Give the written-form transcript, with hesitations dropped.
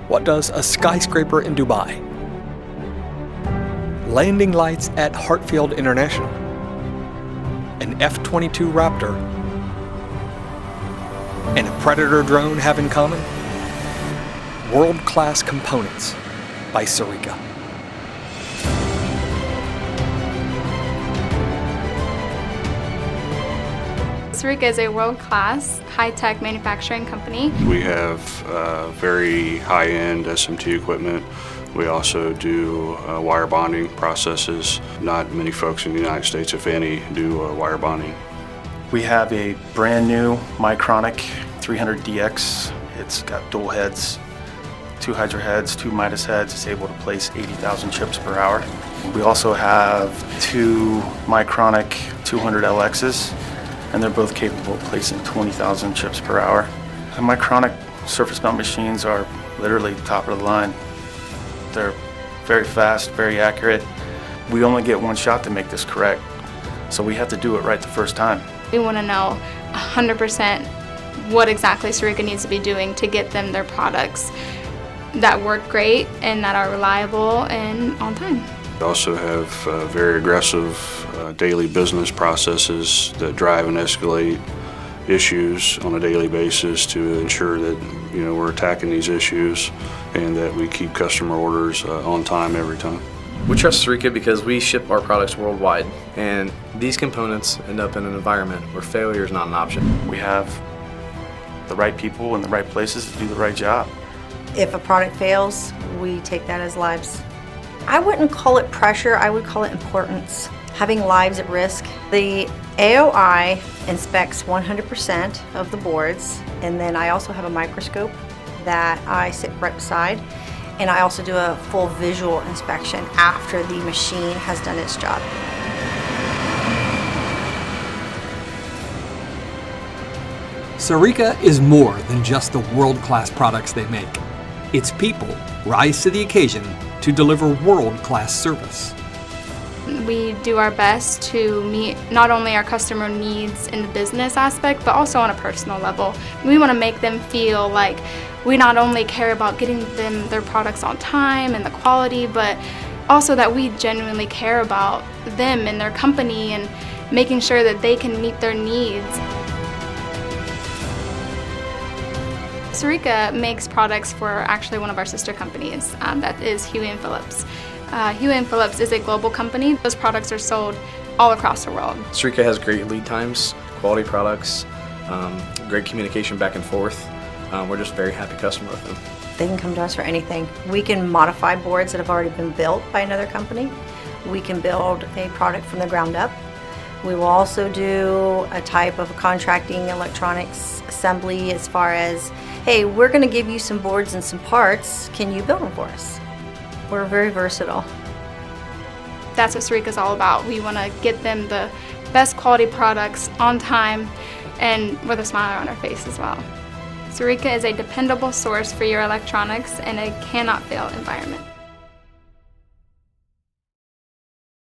What does a skyscraper in Dubai? Landing lights at Hartfield International? An F-22 Raptor and a Predator drone have in common? World-class components by Sarica. Sarica is a world-class, high-tech manufacturing company. We have very high-end SMT equipment. We also do wire bonding processes. Not many folks in the United States, if any, do wire bonding. We have a brand new Micronic 300DX. It's got dual heads, 2 Hydra heads, 2 Midas heads. It's able to place 80,000 chips per hour. We also have 2 Micronic 200LXs. And they're both capable of placing 20,000 chips per hour. The Micronic surface mount machines are literally top of the line. They're very fast, very accurate. We only get one shot to make this correct, so we have to do it right the first time. We want to know 100% what exactly Sarica needs to be doing to get them their products that work great and that are reliable and on time. We also have very aggressive daily business processes that drive and escalate issues on a daily basis to ensure that we're attacking these issues and that we keep customer orders on time every time. We trust Sarica because we ship our products worldwide, and these components end up in an environment where failure is not an option. We have the right people in the right places to do the right job. If a product fails, we take that as lives. I wouldn't call it pressure, I would call it importance. Having lives at risk. The AOI inspects 100% of the boards, and then I also have a microscope that I sit right beside, and I also do a full visual inspection after the machine has done its job. Sarica is more than just the world-class products they make. Its people rise to the occasion to deliver world-class service. We do our best to meet not only our customer needs in the business aspect, but also on a personal level. We want to make them feel like we not only care about getting them their products on time and the quality, but also that we genuinely care about them and their company and making sure that they can meet their needs. Sarica makes products for actually one of our sister companies, that is Huey & Phillips. Huey & Phillips is a global company. Those products are sold all across the world. Sarica has great lead times, quality products, great communication back and forth. We're just a very happy customer with them. They can come to us for anything. We can modify boards that have already been built by another company. We can build a product from the ground up. We will also do a type of contracting electronics assembly as far as, hey, we're going to give you some boards and some parts, can you build them for us? We're very versatile. That's what Sarica is all about. We want to get them the best quality products on time and with a smile on our face as well. Sarica is a dependable source for your electronics and a cannot fail environment.